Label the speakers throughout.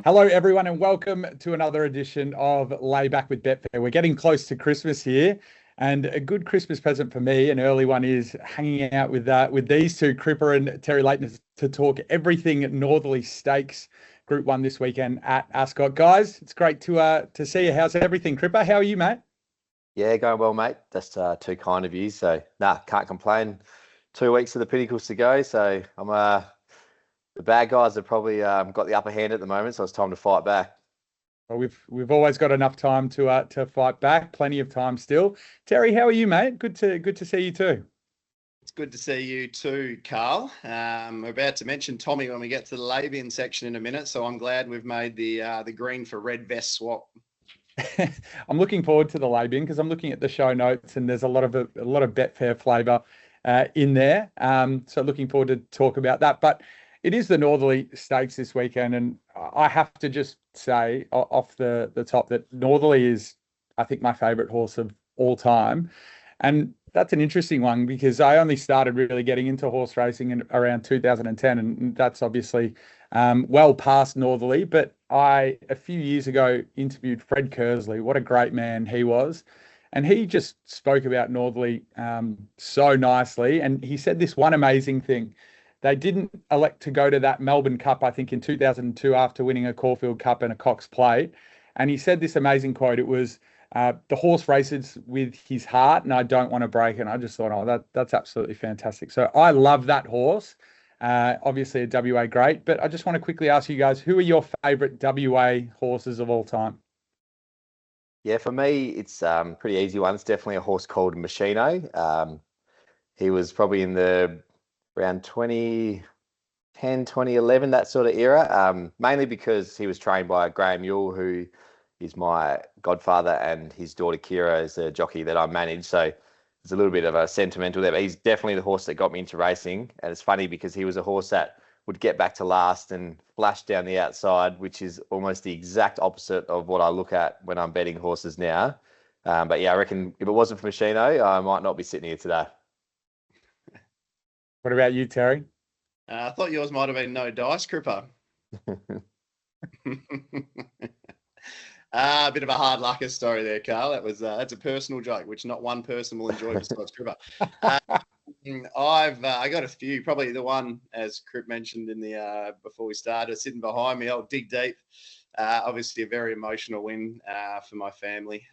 Speaker 1: Hello, everyone, and welcome to another edition of Layback with Betfair. We're getting close to Christmas here, and a good Christmas present for me, an early one, is hanging out with these two, Cripper and Terry Leighton, to talk everything Northerly Stakes Group 1 this weekend at Ascot. Guys, it's great to see you. How's everything, Cripper? How are you, mate?
Speaker 2: Yeah, going well, mate. That's too kind of you. So, can't complain. 2 weeks of the Pinnacles to go. So, the bad guys have probably got the upper hand at the moment. So it's time to fight back.
Speaker 1: Well, we've always got enough time to fight back. Plenty of time still. Terry, how are you, mate? Good to see you too.
Speaker 3: It's good to see you too, Karl. We're about to mention Tommy when we get to the lay-in section in a minute. So I'm glad we've made the green for red vest swap.
Speaker 1: I'm looking forward to the lay-in because I'm looking at the show notes and there's a lot of Betfair flavour in there. So looking forward to talk about that. But it is the Northerly Stakes this weekend, and I have to just say off the top that Northerly is, I think, my favourite horse of all time. And that's an interesting one because I only started really getting into horse racing in around 2010, and that's obviously well past Northerly. But I, a few years ago, interviewed Fred Kersley. What a great man he was. And he just spoke about Northerly so nicely. And he said this one amazing thing. They didn't elect to go to that Melbourne Cup, I think, in 2002 after winning a Caulfield Cup and a Cox Plate. And he said this amazing quote. It was, the horse races with his heart and I don't want to break it. And I just thought, oh, that's absolutely fantastic. So I love that horse. Obviously a WA great. But I just want to quickly ask you guys, who are your favourite WA horses of all time?
Speaker 2: Yeah, for me, it's pretty easy one. It's definitely a horse called Machino. He was probably in the around 2010, 2011, that sort of era, mainly because he was trained by Graham Ewell, who is my godfather, and his daughter Kira is a jockey that I manage. So there's a little bit of a sentimental there, but he's definitely the horse that got me into racing. And it's funny because he was a horse that would get back to last and flash down the outside, which is almost the exact opposite of what I look at when I'm betting horses now. But yeah, I reckon if it wasn't for Machino, I might not be sitting here today.
Speaker 1: What about you, Terry?
Speaker 3: I thought yours might have been No Dice, Cripper. A bit of a hard lucker story there, Karl. That's a personal joke, which not one person will enjoy besides Cripper. I got a few. Probably the one, as Crip mentioned in the before we started, sitting behind me, old Dig Deep. Obviously a very emotional win for my family,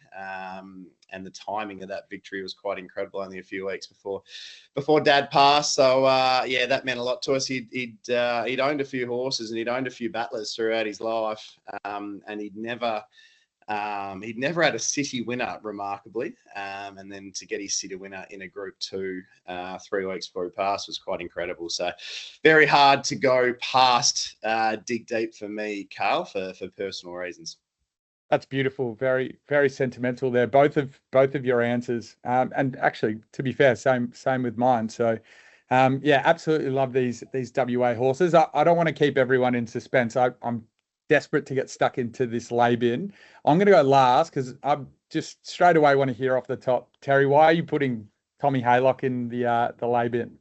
Speaker 3: and the timing of that victory was quite incredible. Only a few weeks before Dad passed, so yeah, that meant a lot to us. He'd owned a few horses and he'd owned a few battlers throughout his life, and he'd never had a city winner, remarkably, and then to get his city winner in a Group 2 3 weeks before he passed was quite incredible. So very hard to go past Dig Deep for me, Karl, for personal reasons.
Speaker 1: That's beautiful. Very, very sentimental there. Both of your answers, and actually, to be fair, same with mine. So, yeah, absolutely love these WA horses. I don't want to keep everyone in suspense. I'm desperate to get stuck into this lay-in. I'm going to go last because I just straight away want to hear off the top. Terry, why are you putting Tommy Haylock in the lay-in?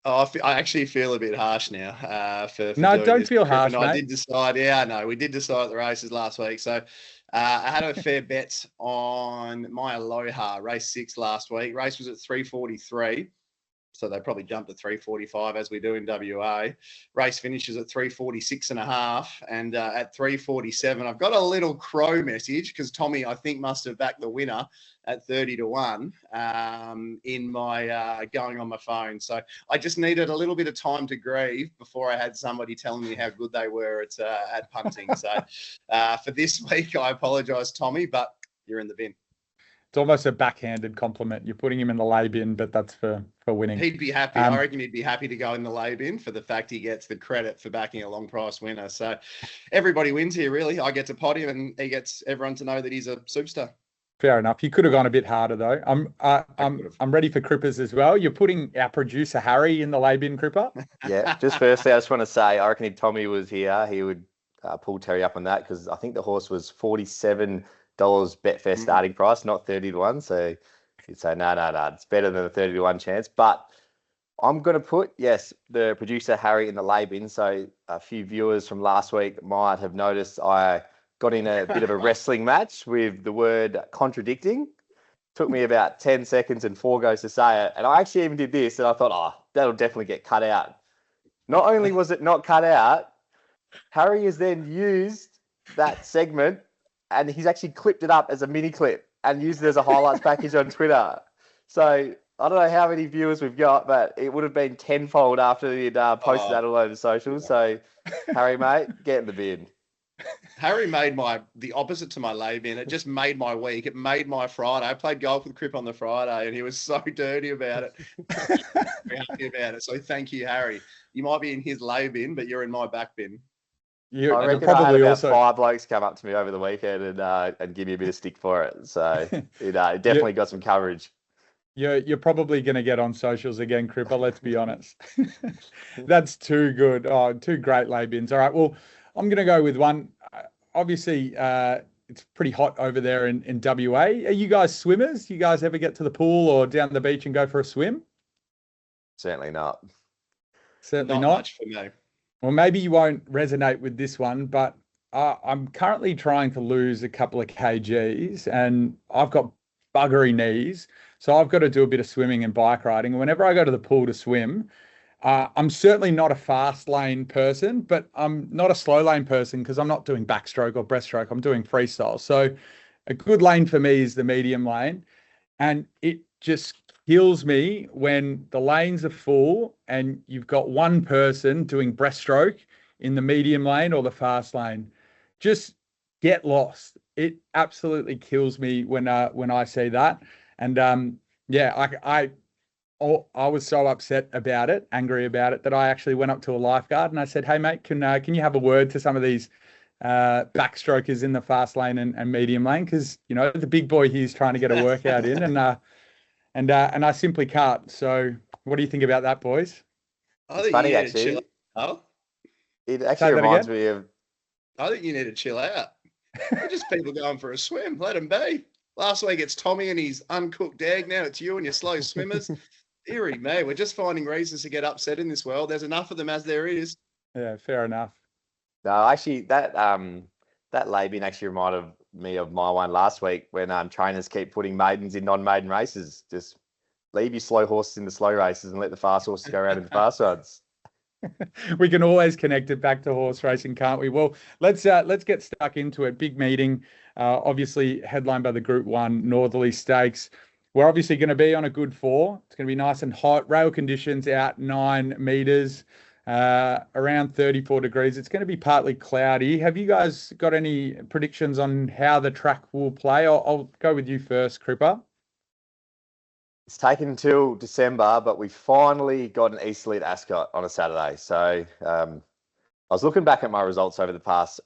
Speaker 3: Oh, I actually feel a bit harsh now.
Speaker 1: No, don't feel harsh, mate.
Speaker 3: I did decide. Yeah, no, we did decide at the races last week. So I had a fair bet on my Aloha race 6 last week. Race was at 3:43. So they probably jumped at 3:45 as we do in WA. Race finishes at 3:46.5. And at 3:47, I've got a little crow message because Tommy, I think, must have backed the winner at 30-1 in my going on my phone. So I just needed a little bit of time to grieve before I had somebody telling me how good they were at punting. So for this week, I apologise, Tommy, but you're in the bin.
Speaker 1: It's almost a backhanded compliment. You're putting him in the lay bin, but that's for winning.
Speaker 3: He'd be happy. I reckon he'd be happy to go in the lay bin for the fact he gets the credit for backing a long price winner. So everybody wins here, really. I get to pot him and he gets everyone to know that he's a superstar.
Speaker 1: Fair enough. You could have gone a bit harder though. I'm ready for Crippers as well. You're putting our producer Harry in the lay bin, Cripper.
Speaker 2: Yeah, just firstly, I just want to say, I reckon if Tommy was here, he would pull Terry up on that because I think the horse was $47 Betfair starting price, not 30-1. So you'd say, no, it's better than a 30-1 chance. But I'm going to put, yes, the producer Harry in the lay bin. So a few viewers from last week might have noticed I got in a bit of a wrestling match with the word contradicting. Took me about 10 seconds and 4 goes to say it. And I actually even did this and I thought, oh, that'll definitely get cut out. Not only was it not cut out, Harry has then used that segment and he's actually clipped it up as a mini clip and used it as a highlights package on Twitter. So I don't know how many viewers we've got, but it would have been tenfold after he'd posted that all over the socials. So, Harry, mate, get in the bin.
Speaker 3: Harry made the opposite to my lay bin. It just made my week. It made my Friday. I played golf with Cripps on the Friday, and he was so dirty about it. Very happy about it. So thank you, Harry. You might be in his lay bin, but you're in my back bin.
Speaker 2: I reckon probably I had about also 5 blokes come up to me over the weekend and give me a bit of stick for it. So it definitely got some coverage.
Speaker 1: You're probably going to get on socials again, Cripper, let's be honest. That's too good. Oh, 2 great lay bins. All right, well, I'm going to go with one. Obviously, it's pretty hot over there in WA. Are you guys swimmers? Do you guys ever get to the pool or down the beach and go for a swim?
Speaker 2: Certainly not.
Speaker 1: Certainly
Speaker 3: not
Speaker 1: not.
Speaker 3: Much for me.
Speaker 1: Well, maybe you won't resonate with this one, but I'm currently trying to lose a couple of kgs and I've got buggery knees. So I've got to do a bit of swimming and bike riding. And whenever I go to the pool to swim, I'm certainly not a fast lane person, but I'm not a slow lane person because I'm not doing backstroke or breaststroke. I'm doing freestyle. So a good lane for me is the medium lane. And it just kills me when the lanes are full and you've got one person doing breaststroke in the medium lane or the fast lane. Just get lost. It absolutely kills me when I see that. And I was so upset about it, angry about it, that I actually went up to a lifeguard and I said, "Hey mate, can you have a word to some of these backstrokers in the fast lane and medium lane? Because the big boy here's trying to get a workout in, and I simply can't." So, what do you think about that, boys?
Speaker 3: It's
Speaker 2: funny actually. It actually reminds me of.
Speaker 3: I think you need to chill out. They're just people going for a swim. Let them be. Last week it's Tommy and his uncooked egg. Now it's you and your slow swimmers. Deary me, we're just finding reasons to get upset in this world. There's enough of them as there is.
Speaker 1: Yeah, fair enough.
Speaker 2: No, actually, that lay bin actually reminded me of my one last week when trainers keep putting maidens in non-maiden races. Just leave your slow horses in the slow races and let the fast horses go around in the fast ones.
Speaker 1: We can always connect it back to horse racing, can't we? Well, let's get stuck into it. Big meeting, obviously headlined by the Group 1 Northerly Stakes. We're obviously going to be on a good 4. It's going to be nice and hot. Rail conditions out 9 meters, around 34 degrees. It's going to be partly cloudy. Have you guys got any predictions on how the track will play? I'll go with you first, Cripper.
Speaker 2: It's taken until December, but we finally got an easterly at Ascot on a Saturday. So I was looking back at my results over the past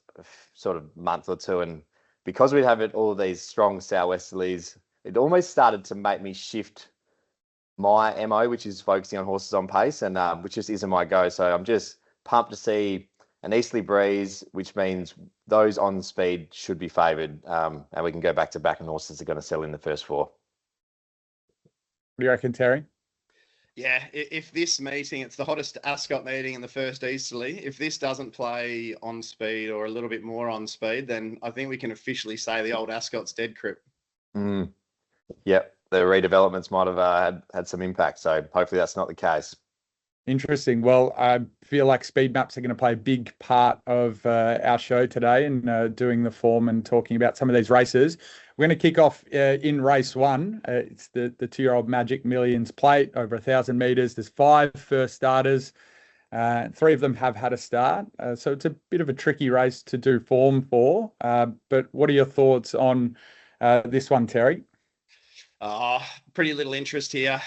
Speaker 2: sort of month or two, and because we'd have all of these strong southwesterlies, it almost started to make me shift my MO, which is focusing on horses on pace, and which just isn't my go. So I'm just pumped to see an easterly breeze, which means those on speed should be favoured, and we can go back to back and horses are going to sell in the first 4.
Speaker 1: What do you reckon, Terry?
Speaker 3: Yeah, if this meeting, it's the hottest Ascot meeting in the first easterly. If this doesn't play on speed or a little bit more on speed, then I think we can officially say the old Ascot's dead, Crip.
Speaker 2: Yep, the redevelopments might have had some impact. So hopefully that's not the case.
Speaker 1: Interesting. Well, I feel like speed maps are going to play a big part of our show today and doing the form and talking about some of these races. We're going to kick off in race 1. It's the 2-year-old Magic Millions plate, over 1,000 meters. There's 5 first starters. 3 of them have had a start. So it's a bit of a tricky race to do form for. But what are your thoughts on this one, Terry?
Speaker 3: Pretty little interest here.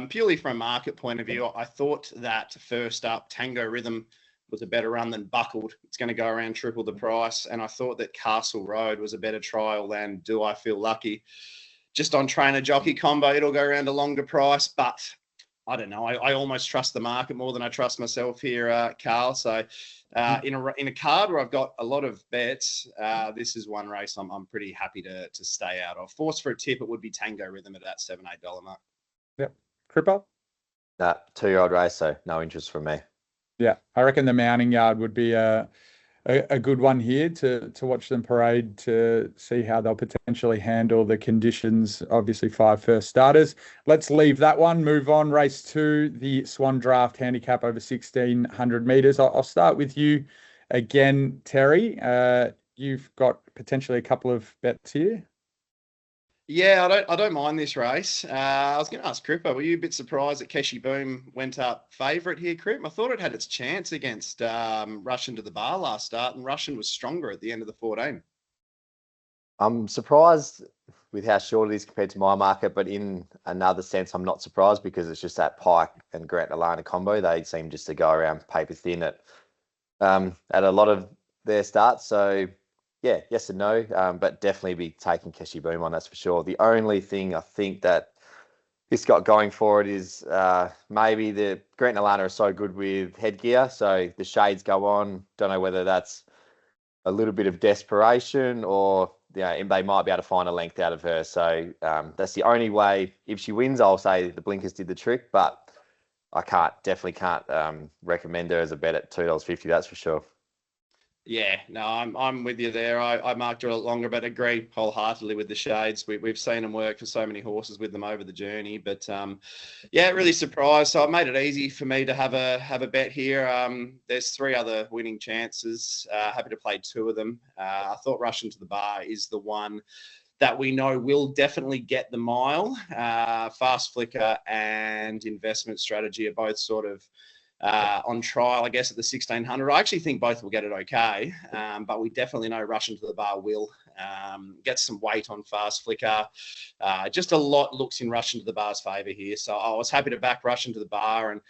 Speaker 3: Purely from a market point of view, I thought that first up, Tango Rhythm was a better run than Buckled. It's going to go around triple the price. And I thought that Castle Road was a better trial than Do I Feel Lucky. Just on trainer jockey combo, it'll go around a longer price, but I don't know. I almost trust the market more than I trust myself here, Karl. So in a card where I've got a lot of bets, this is one race I'm pretty happy to stay out of. Force for a tip, it would be Tango Rhythm at that $7-8 mark.
Speaker 1: Yep. Cripper?
Speaker 2: 2-year-old race, so no interest from me.
Speaker 1: Yeah, I reckon the mounting yard would be a good one here to watch them parade, to see how they'll potentially handle the conditions. Obviously, 5 first starters. Let's leave that one. Move on. Race 2, the SWAN Draft handicap over 1,600 meters. I'll start with you again, Terry. You've got potentially a couple of bets here.
Speaker 3: Yeah, I don't mind this race. I was going to ask Cripper, were you a bit surprised that Keshi Boom went up favourite here, Crip? I thought it had its chance against Russian to the bar last start, and Russian was stronger at the end of the 14.
Speaker 2: I'm surprised with how short it is compared to my market, but in another sense, I'm not surprised because it's just that Pike and Grant Alana combo. They seem just to go around paper thin at a lot of their starts. So yeah, yes and no, but definitely be taking Keshi Boom on, that's for sure. The only thing I think that this got going for it is maybe the Grant and Alana are so good with headgear, so the shades go on. Don't know whether that's a little bit of desperation or and they might be able to find a length out of her. So that's the only way. If she wins, I'll say the blinkers did the trick, but I definitely can't recommend her as a bet at $2.50. That's for sure.
Speaker 3: Yeah, no, I'm with you there. I marked her a lot longer, but agree wholeheartedly with the shades. We've seen them work for so many horses with them over the journey, but yeah, really surprised. So I made it easy for me to have a bet here. There's 3 other winning chances. Happy to play 2 of them. I thought Russian to the Bar is the one that we know will definitely get the mile. Fast Flicker and Investment Strategy are both sort of on trial, I guess, at the 1,600. I actually think both will get it okay, but we definitely know Russian to the Bar will get some weight on Fast Flicker. Just a lot looks in Russian to the Bar's favour here, so I was happy to back Russian to the Bar. And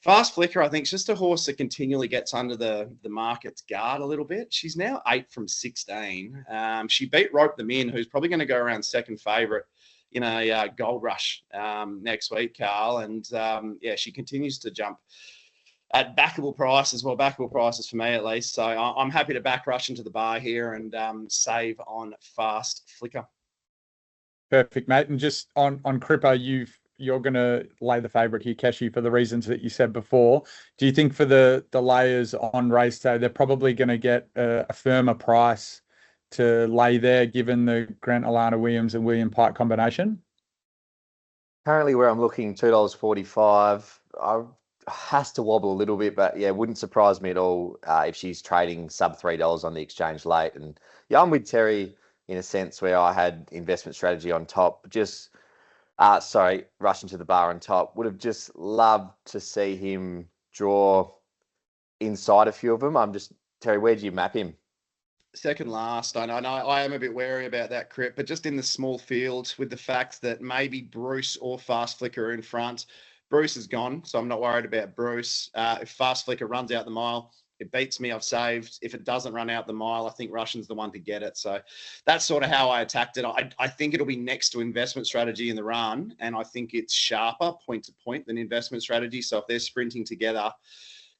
Speaker 3: Fast Flicker, I think, is just a horse that continually gets under the market's guard a little bit. She's now 8 from 16. She beat Rope Them In, who's probably going to go around second favourite in a Gold Rush next week, Karl. And yeah, she continues to jump at backable prices, backable prices for me at least. So I'm happy to back Russian to the Bar here and save on Fast Flicker.
Speaker 1: Perfect, mate. And just on Cripper, you're going to lay the favourite here, Keshi, for the reasons that you said before. Do you think for the layers on race day, they're probably going to get a firmer price to lay there, given the Grant Alana Williams and William Pike combination?
Speaker 2: Currently, where I'm looking, $2.45. Has to wobble a little bit, but yeah, wouldn't surprise me at all if she's trading sub $3 on the exchange late. And yeah, I'm with Terry in a sense where I had Investment Strategy on top. Just Russian to the Bar on top. Would have just loved to see him draw inside a few of them. Terry, where do you map him?
Speaker 3: Second last. I know I am a bit wary about that, Crip, but just in the small field with the fact that maybe Bruce or Fast Flicker are in front. Bruce is gone, so I'm not worried about Bruce. If Fast Flicker runs out the mile, it beats me, I've saved. If it doesn't run out the mile, I think Russian's the one to get it. So that's sort of how I attacked it. I think it'll be next to Investment Strategy in the run, and I think it's sharper point to point than Investment Strategy. So if they're sprinting together,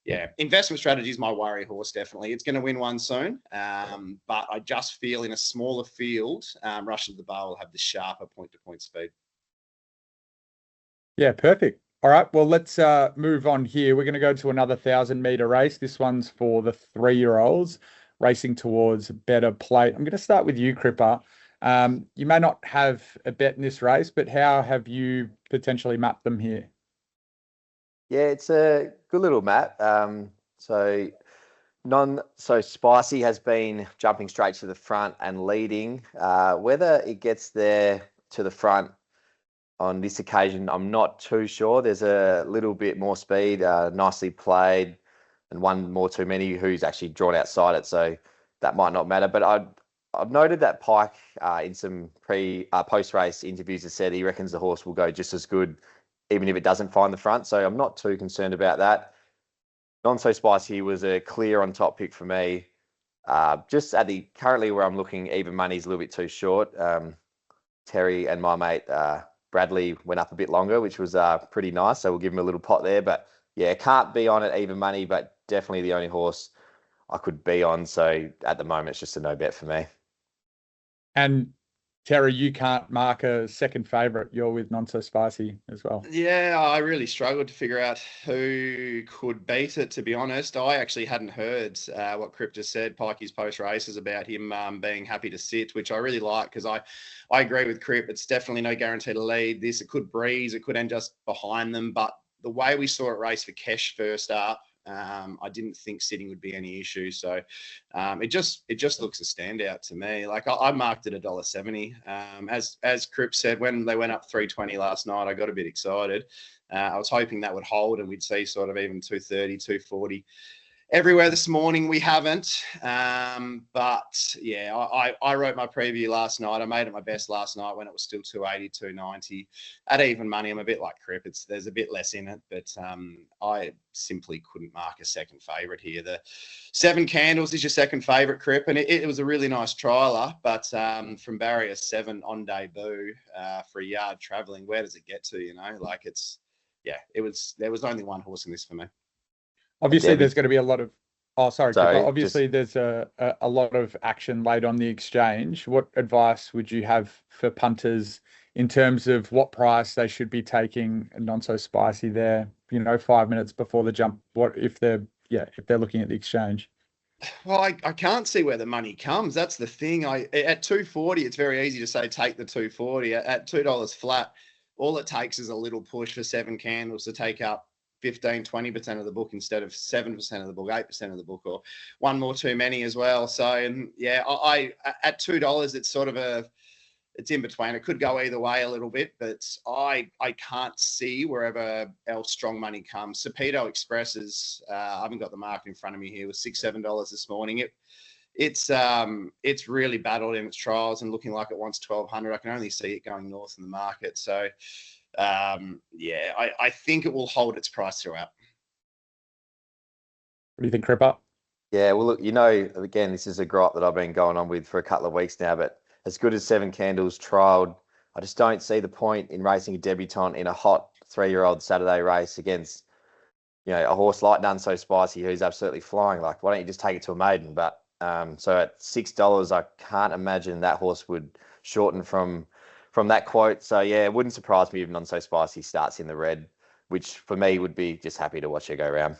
Speaker 3: yeah, Investment Strategy is my worry horse, definitely. It's going to win one soon, but I just feel in a smaller field, Russian to the Bar will have the sharper point to point speed.
Speaker 1: Yeah, perfect. All right, well, let's move on here. We're going to go to another 1,000-meter race. This one's for the 3-year-olds racing towards better plate. I'm going to start with you, Cripper. You may not have a bet in this race, but how have you potentially mapped them here?
Speaker 2: Yeah, it's a good little map. So Spicy has been jumping straight to the front and leading. Whether it gets there to the front on this occasion, I'm not too sure. There's a little bit more speed, nicely played, and one more too many who's actually drawn outside it, so that might not matter. But I've noted that Pike in some post-race interviews has said he reckons the horse will go just as good even if it doesn't find the front, so I'm not too concerned about that. Non-So Spicy was a clear on top pick for me. Just at the currently where I'm looking, even money's a little bit too short. Terry and my mate Bradley went up a bit longer, which was pretty nice. So we'll give him a little pot there. But yeah, can't be on it even money, but definitely the only horse I could be on. So at the moment, it's just a no bet for me.
Speaker 1: And Terry, you can't mark a second favourite. You're with Not So Spicy as well.
Speaker 3: Yeah, I really struggled to figure out who could beat it, to be honest. I actually hadn't heard what Cripps just said, Pikey's post-races, about him being happy to sit, which I really like, because I agree with Cripps. It's definitely no guarantee to lead this. It could breeze. It could end just behind them. But the way we saw it race for Kesh first up, I didn't think sitting would be any issue. So it just looks a standout to me. Like I marked it $1.70. As Cripps said, when they went up 320 last night, I got a bit excited. I was hoping that would hold and we'd see sort of even 230, 240. Everywhere this morning, we haven't. But yeah, I wrote my preview last night. I made it my best last night when it was still 280, 290. At even money, I'm a bit like Cripps. There's a bit less in it, but I simply couldn't mark a second favourite here. The 7 Candles is your second favourite, Cripps, and it was a really nice trialer. But from barrier 7 on debut for a yard travelling, where does it get to? You know, like there was only one horse in this for me.
Speaker 1: Obviously, there's going to be a lot of. Oh, sorry. Obviously,
Speaker 2: just...
Speaker 1: there's a lot of action laid on the exchange. What advice would you have for punters in terms of what price they should be taking Not So Spicy there? 5 minutes before the jump. What if they're looking at the exchange?
Speaker 3: Well, I can't see where the money comes. That's the thing. At 240, it's very easy to say take the 240. At $2 flat, all it takes is a little push for 7 Candles to take up 15-20% of the book instead of 7% of the book, 8% of the book, or one more too many as well. So yeah, I at $2, it's sort of it's in between. It could go either way a little bit, but I can't see wherever else strong money comes. Serpedo Express is I haven't got the market in front of me here, was $6-7 this morning. It's really battled in its trials and looking like it wants 1,200. I can only see it going north in the market. So I think it will hold its price throughout.
Speaker 1: What do you think, Cripps?
Speaker 2: Yeah, well, look, again, this is a gripe that I've been going on with for a couple of weeks now, but as good as 7 Candles trialled, I just don't see the point in racing a debutant in a hot 3-year-old Saturday race against, a horse like Not So Spicy who's absolutely flying. Like, why don't you just take it to a maiden? But so at $6, I can't imagine that horse would shorten from that quote. So yeah, it wouldn't surprise me if Not So Spicy starts in the red, which for me would be just happy to watch her go around.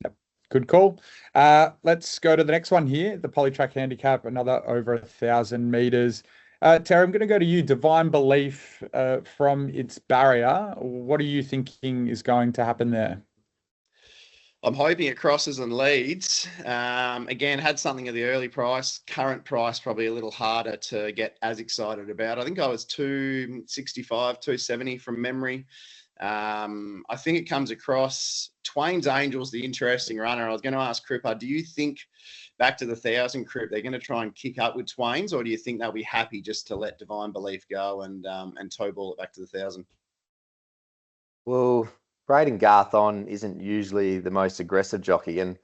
Speaker 1: Yep. Good call. Let's go to the next one here. The POLYTRACK handicap, another over 1,000 meters. Terry, I'm going to go to you. Divine Belief from its barrier. What are you thinking is going to happen there?
Speaker 3: I'm hoping it crosses and leads. Again, had something at the early price. Current price probably a little harder to get as excited about. I think I was 265, 270 from memory. I think it comes across. Twain's Angels, the interesting runner. I was going to ask Cripps, do you think back to the 1,000, Cripps, they're going to try and kick up with Twain's, or do you think they'll be happy just to let Divine Belief go and toe ball it back to the 1,000?
Speaker 2: Well, Braden Garthon isn't usually the most aggressive jockey, and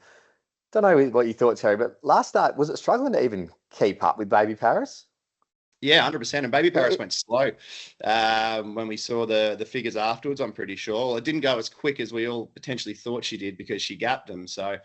Speaker 2: don't know what you thought, Terry, but last start, was it struggling to even keep up with Baby Paris?
Speaker 3: Yeah, 100%. And Baby Paris went slow when we saw the figures afterwards, I'm pretty sure. It didn't go as quick as we all potentially thought she did because she gapped them. So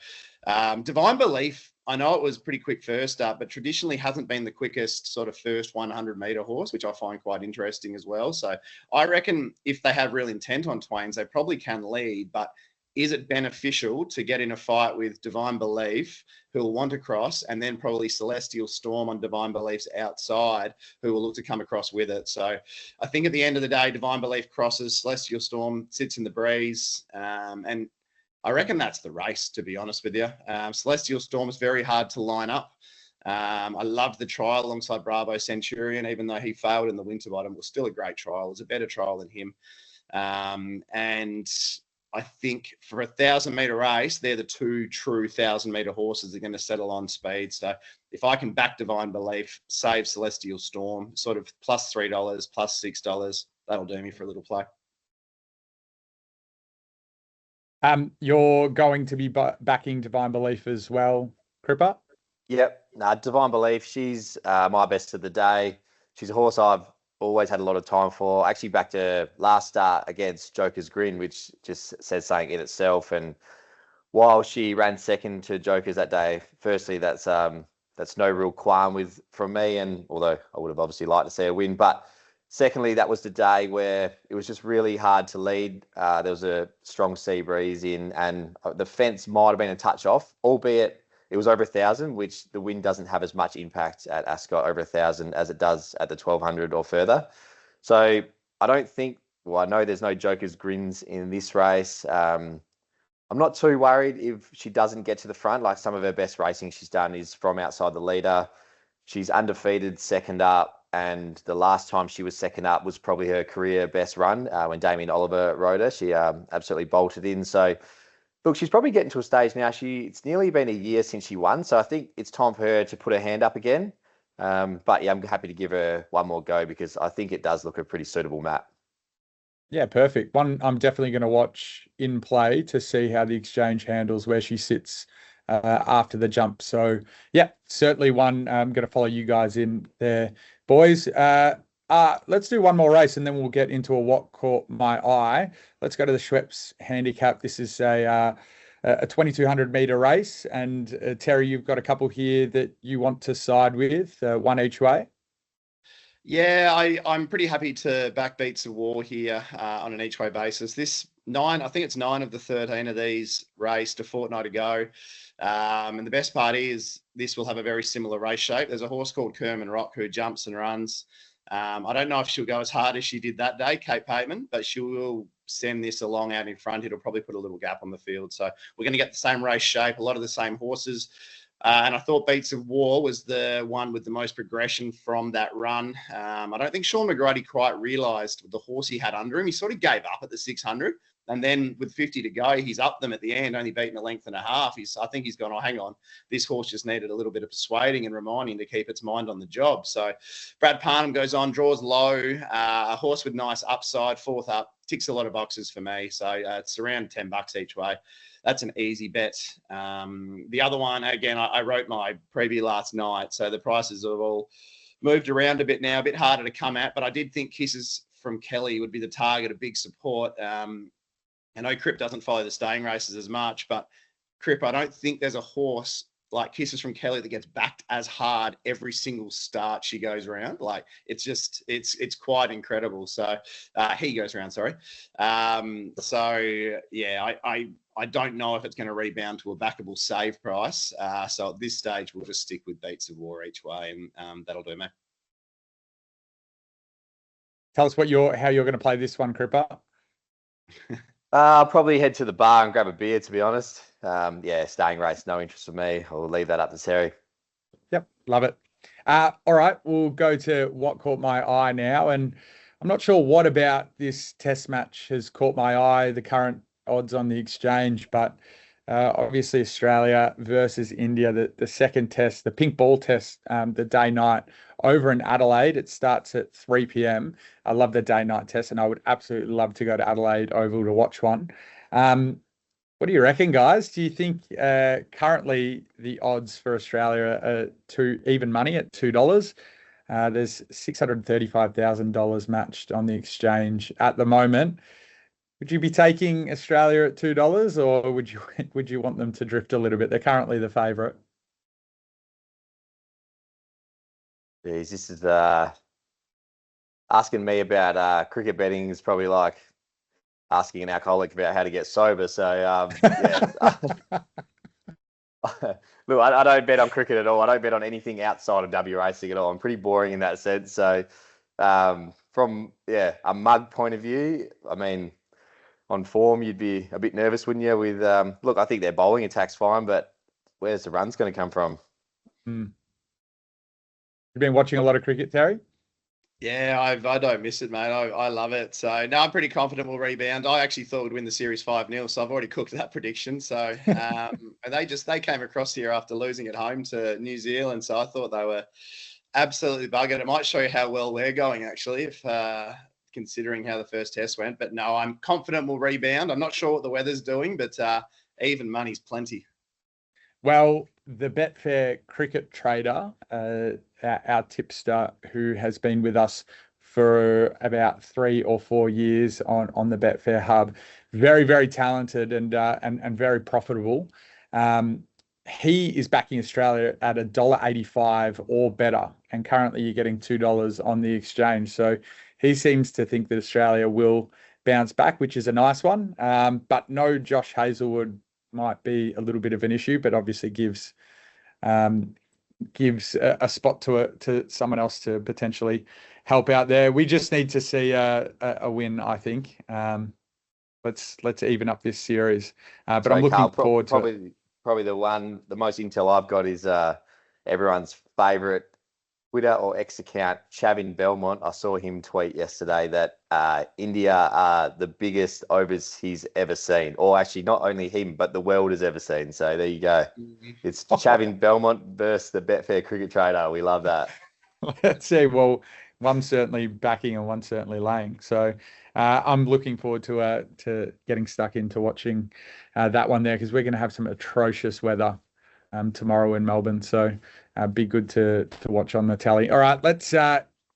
Speaker 3: Divine Belief, I know it was pretty quick first up, but traditionally hasn't been the quickest sort of first 100-meter horse, which I find quite interesting as well. So I reckon if they have real intent on Twain's, they probably can lead, but is it beneficial to get in a fight with Divine Belief, who will want to cross, and then probably Celestial Storm on Divine Belief's outside, who will look to come across with it? So I think at the end of the day, Divine Belief crosses, Celestial Storm sits in the breeze, and I reckon that's the race, to be honest with you. Celestial Storm is very hard to line up. I loved the trial alongside Bravo Centurion, even though he failed in the Winterbottom. It was still a great trial. It was a better trial than him. And I think for a 1,000-meter race, they're the two true 1,000-meter horses that are going to settle on speed. So if I can back Divine Belief, save Celestial Storm, sort of plus $3, plus $6, that'll do me for a little play.
Speaker 1: You're going to be backing Divine Belief as well, Cripps?
Speaker 2: Yep. Divine Belief, she's my best of the day. She's a horse I've always had a lot of time for. I actually backed her last start against Joker's Grin, which just says something in itself. And while she ran second to Joker's that day, firstly, that's that's no real qualm with from me. And although I would have obviously liked to see a win, but secondly, that was the day where it was just really hard to lead. There was a strong sea breeze in, and the fence might have been a touch off, albeit it was over 1,000, which the wind doesn't have as much impact at Ascot over 1,000 as it does at the 1,200 or further. So I don't think, well, I know there's no joker's grins in this race. I'm not too worried if she doesn't get to the front. Like, some of her best racing she's done is from outside the leader. She's undefeated second up. And the last time she was second up was probably her career best run when Damien Oliver rode her. She absolutely bolted in. So, look, she's probably getting to a stage now. It's nearly been a year since she won. So I think it's time for her to put her hand up again. But yeah, I'm happy to give her one more go because I think it does look a pretty suitable map.
Speaker 1: Yeah, perfect. One I'm definitely going to watch in play to see how the exchange handles where she sits after the jump. So yeah, certainly one I'm going to follow you guys in there, boys. Let's do one more race and then we'll get into what caught my eye. Let's go to the SCHWEPPES handicap. This is a 2,200 meter race, and Terry, you've got a couple here that you want to side with, one each way.
Speaker 3: Yeah, I'm pretty happy to back Beats of War here on an each way basis. I think it's 9 of the 13 of these raced a fortnight ago. And the best part is this will have a very similar race shape. There's a horse called Kerman Rock who jumps and runs. I don't know if she'll go as hard as she did that day, Kate Payman, but she will send this along out in front. It'll probably put a little gap on the field. So we're going to get the same race shape, a lot of the same horses. And I thought Beats of War was the one with the most progression from that run. I don't think Sean McGrady quite realised the horse he had under him. He sort of gave up at the 600. And then with 50 to go, he's up them at the end, only beaten a length and a half. I think he's gone, oh, hang on. This horse just needed a little bit of persuading and reminding to keep its mind on the job. So Brad Parnham goes on, draws low, a horse with nice upside, fourth up, ticks a lot of boxes for me. So it's around $10 each way. That's an easy bet. The other one, again, I wrote my preview last night, so the prices have all moved around a bit now, a bit harder to come at, but I did think Kisses from Kelly would be the target of big support. I know Cripps doesn't follow the staying races as much, but Cripps, I don't think there's a horse like Kisses from Kelly that gets backed as hard every single start she goes around. Like, it's quite incredible. So he goes around, sorry. So yeah, I don't know if it's going to rebound to a backable save price. So at this stage, we'll just stick with Beats of War each way, and that'll do, mate.
Speaker 1: Tell us how you're going to play this one, Cripper.
Speaker 2: I'll probably head to the bar and grab a beer, to be honest. Yeah, staying race, no interest for me. I'll leave that up to Terry.
Speaker 1: Yep, love it. All right, we'll go to what caught my eye now. And I'm not sure what about this test match has caught my eye, the current odds on the exchange, but obviously Australia versus India, the second test, the pink ball test, the day-night over in Adelaide. It starts at 3 p.m. I love the day-night test, and I would absolutely love to go to Adelaide Oval to watch one. What do you reckon, guys? Do you think currently the odds for Australia are even money at $2? There's $635,000 matched on the exchange at the moment. Would you be taking Australia at $2, or would you want them to drift a little bit? They're currently the favourite.
Speaker 2: Jeez, this is asking me about cricket betting is probably like asking an alcoholic about how to get sober. So yeah. Look, I don't bet on cricket at all. I don't bet on anything outside of W racing at all. I'm pretty boring in that sense. So from a mug point of view, I mean, on form, you'd be a bit nervous, wouldn't you? With look, I think their bowling attack's fine, but where's the runs going to come from?
Speaker 1: You've been watching a lot of cricket, Terry?
Speaker 3: Yeah, I don't miss it, mate. I love it. So no, I'm pretty confident we'll rebound. I actually thought we'd win the series 5-0, so I've already cooked that prediction. So and they came across here after losing at home to New Zealand, so I thought they were absolutely buggered. It might show you how well we're going, actually, if considering how the first test went. But no, I'm confident we'll rebound. I'm not sure what the weather's doing, but even money's plenty.
Speaker 1: Well, the Betfair cricket trader, our tipster, who has been with us for about 3 or 4 years on the Betfair hub, very, very talented and very profitable. he is backing Australia at $1.85 or better, and currently you're getting $2 on the exchange. So he seems to think that Australia will bounce back, which is a nice one. But no, Josh Hazelwood might be a little bit of an issue, but obviously gives a spot to someone else to potentially help out there. We just need to see a win, I think. Let's even up this series. But
Speaker 2: So,
Speaker 1: I'm looking
Speaker 2: Carl,
Speaker 1: forward to it.
Speaker 2: probably the most intel I've got is everyone's favourite Twitter or X account, Chavin Belmont. I saw him tweet yesterday that India are the biggest overs he's ever seen, or actually not only him, but the world has ever seen. So there you go. It's Chavin Belmont versus the Betfair cricket trader. We love that.
Speaker 1: Let's see. Well, one's certainly backing and one's certainly laying. So I'm looking forward to getting stuck into watching that one there, because we're going to have some atrocious weather tomorrow in Melbourne. So be good to watch on the tally. All right, let's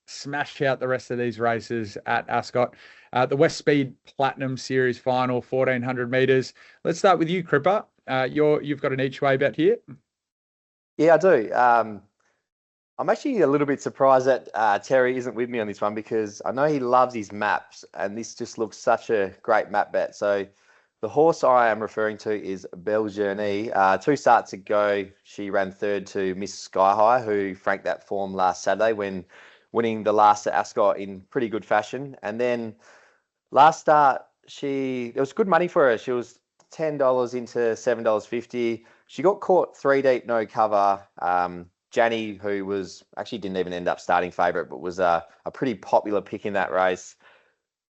Speaker 1: smash out the rest of these races at Ascot. The WESTSPEED Platinum Series final, 1400 meters. Let's start with you, Cripper. You've got an each way bet here.
Speaker 2: Yeah, I do. I'm actually a little bit surprised that Terry isn't with me on this one, because I know he loves his maps, and this just looks such a great map bet. So the horse I am referring to is Belle Journey. 2 starts ago, she ran third to Miss Sky High, who franked that form last Saturday when winning the last at Ascot in pretty good fashion. And then last start, there was good money for her. She was $10 into $7.50. She got caught 3 deep, no cover. Janny, who didn't even end up starting favourite, but was a pretty popular pick in that race,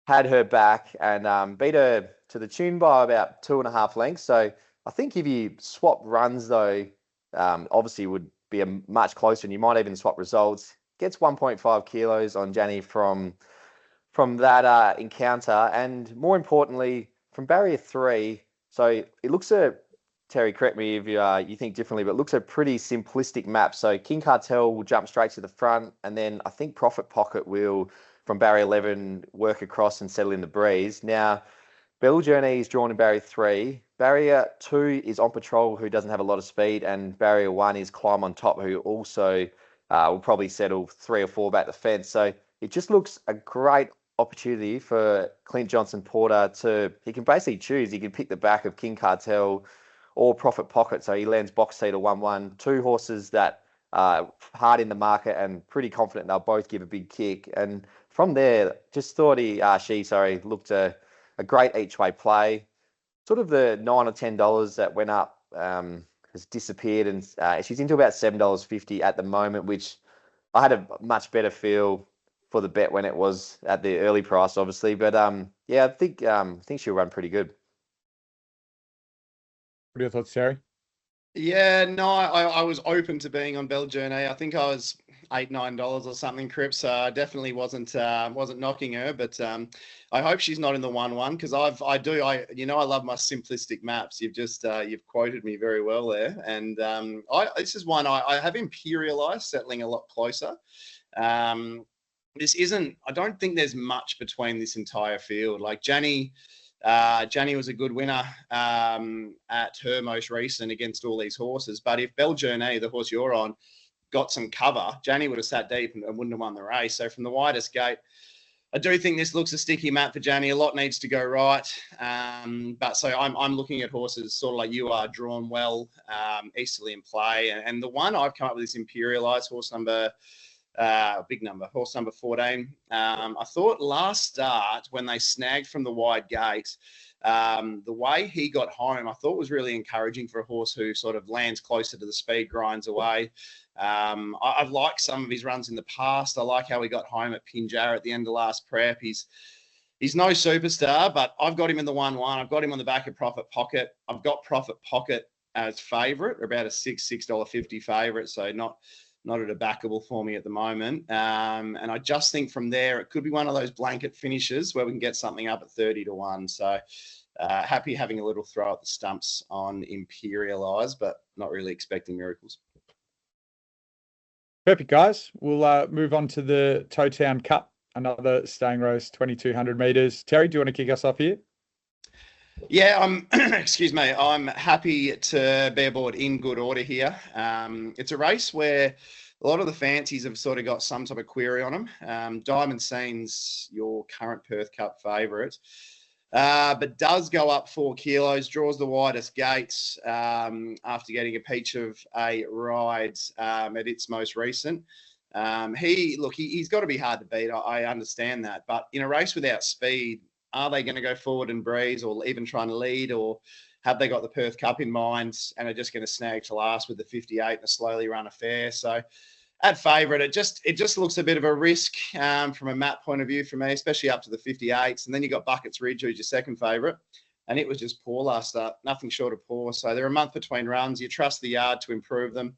Speaker 2: had her back and beat her to the tune by about 2.5 lengths. So I think if you swap runs, though, obviously would be a much closer, and you might even swap results. Gets 1.5 kilos on Janny from that encounter, and more importantly, from barrier 3. So it looks Terry, correct me if you think differently, but it looks a pretty simplistic map. So King Cartel will jump straight to the front, and then I think Profit Pocket will, from barrier 11, work across and settle in the breeze. Now, Belle Journey is drawn in barrier 3. Barrier 2 is On Patrol, who doesn't have a lot of speed, and barrier 1 is Climb on Top, who also will probably settle 3 or 4 back the fence. So it just looks a great opportunity for Clint Johnson Porter he can basically choose. He can pick the back of King Cartel or Profit Pocket. So he lands box seat at 1-1. 2 horses that are hard in the market and pretty confident they'll both give a big kick. And from there, just thought she looked a great each way play. Sort of the $9 or $10 that went up has disappeared, and she's into about $7.50 at the moment, which I had a much better feel for the bet when it was at the early price, obviously. But yeah, I think she'll run pretty good.
Speaker 1: What are your thoughts, Terry?
Speaker 3: Yeah, no, I was open to being on Belle Journey. I think I was $8-9 or something, Cripps. Definitely wasn't knocking her, but I hope she's not in the 1-1, because I love my simplistic maps. You've quoted me very well there, and this is one I have Imperialized settling a lot closer. I don't think there's much between this entire field. Like Janny was a good winner at her most recent against all these horses. But if Belle Journey, the horse you're on, got some cover, Janny would have sat deep and wouldn't have won the race. So from the widest gate, I do think this looks a sticky map for Janny. A lot needs to go right. But so I'm looking at horses sort of like you are, drawn well, easterly in play. And the one I've come up with is Imperialized, horse number horse number 14. I thought last start when they snagged from the wide gate, the way he got home, I thought was really encouraging for a horse who sort of lands closer to the speed, grinds away. I've liked some of his runs in the past. I like how he got home at Pinjarra at the end of last prep. He's no superstar, but I've got him in the 1-1. I've got him on the back of Profit Pocket. I've got Profit Pocket as favourite, about a $6.50 favourite, so not at a backable for me at the moment. And I just think from there, it could be one of those blanket finishes where we can get something up at 30-1. So happy having a little throw at the stumps on Imperialized, but not really expecting miracles.
Speaker 1: Perfect, guys. We'll move on to the TOWTON Cup, another staying race, 2,200 meters. Terry, do you want to kick us off here?
Speaker 3: Yeah, I'm. Excuse me. I'm happy to be aboard In Good Order here. It's a race where a lot of the fancies have sort of got some type of query on them. Diamond Scene's your current Perth Cup favourite, but does go up 4 kilos, draws the widest gates after getting a peach of a ride at its most recent. He's got to be hard to beat. I understand that, but in a race without speed, are they going to go forward and breeze, or even try and lead, or have they got the Perth Cup in mind and are just going to snag to last with the 58 and a slowly run affair? So at favourite, it just looks a bit of a risk from a map point of view for me, especially up to the 58s. And then you got Buckets Ridge, who's your second favourite, and it was just poor last start, nothing short of poor. So they're a month between runs. You trust the yard to improve them.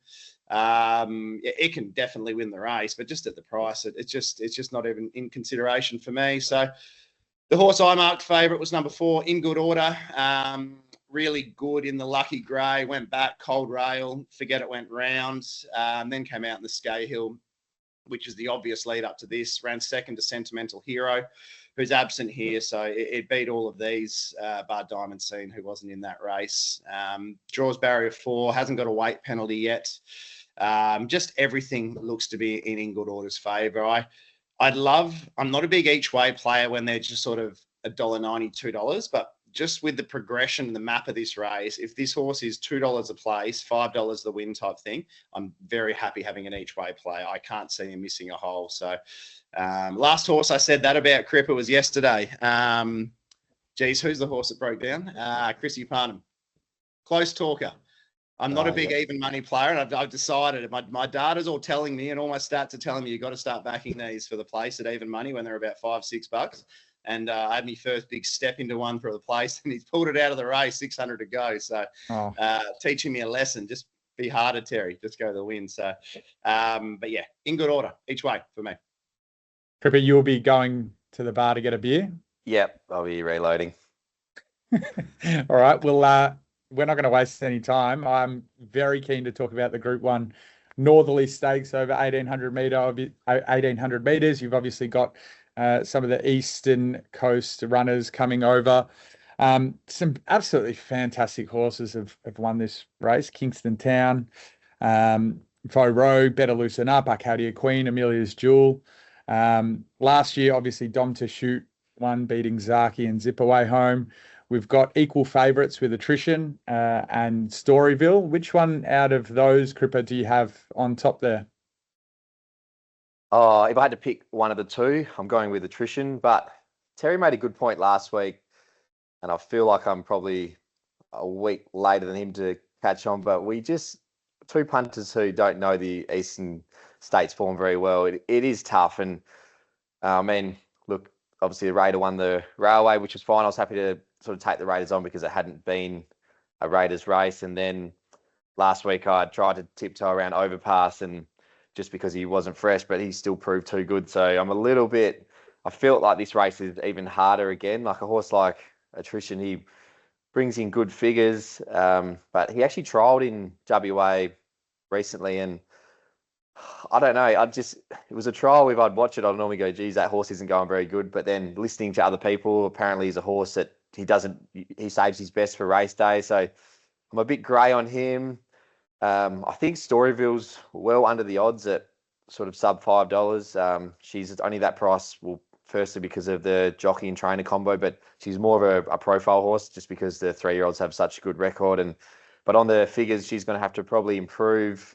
Speaker 3: It can definitely win the race, but just at the price, it's just not even in consideration for me. So the horse I marked favourite was number 4, In Good Order. Really good in the Lucky Grey, went back, cold rail, forget it went round, then came out in the Scahill, which is the obvious lead up to this, ran second to Sentimental Hero, who's absent here. So it beat all of these, bar Diamond Scene, who wasn't in that race. Draws barrier 4, hasn't got a weight penalty yet. Just everything looks to be in Good Order's favour. I'm not a big each way player when they're just sort of $1.90, $2, but just with the progression and the map of this race, if this horse is $2 a place, $5 the win type thing, I'm very happy having an each way play. I can't see him missing a hole. So last horse I said that about Cripps was yesterday. Who's the horse that broke down? Chrissy Parnham. Close talker. I'm not a big even money player, and I've decided my data's all telling me, and all my stats are telling me you've got to start backing these for the place at even money when they're about $5-6. And I had my first big step into one for the place, and he's pulled it out of the race, 600 to go. So teaching me a lesson, just be harder, Terry, just go to the win. So, but yeah, In Good Order, each way for me.
Speaker 1: Cripps, you'll be going to the bar to get a beer?
Speaker 2: Yep, I'll be reloading.
Speaker 1: All right, well, we're not going to waste any time. I'm very keen to talk about the Group 1 Northerly Stakes over 1,800 metres. You've obviously got some of the Eastern Coast runners coming over. Some absolutely fantastic horses have won this race. Kingston Town, Faux Rogue, Better Loosen Up, Arcadia Queen, Amelia's Jewel. Last year, obviously, Dom to Shoot won, beating Zaki and Zip Away Home. We've got equal favourites with Attrition and Storyville. Which one out of those, Cripps, do you have on top there?
Speaker 2: Oh, if I had to pick one of the two, I'm going with Attrition. But Terry made a good point last week, and I feel like I'm probably a week later than him to catch on. But two punters who don't know the Eastern States form very well. It is tough. And I mean, look, obviously the Raider won the Railway, which was fine. I was happy to sort of take the Raiders on because it hadn't been a Raiders race. And then last week I tried to tiptoe around Overpass, and just because he wasn't fresh, but he still proved too good. So I felt like this race is even harder again. Like a horse like Attrition, he brings in good figures, but he actually trialled in WA recently, and I don't know. It was a trial. If I'd watch it, I'd normally go, geez, that horse isn't going very good. But then listening to other people, apparently he's a horse that he saves his best for race day. So I'm a bit grey on him. I think Storyville's well under the odds at sort of sub $5. She's only that price, well, firstly because of the jockey and trainer combo, but she's more of a profile horse just because the 3-year-olds have such a good record. But on the figures, she's going to have to probably improve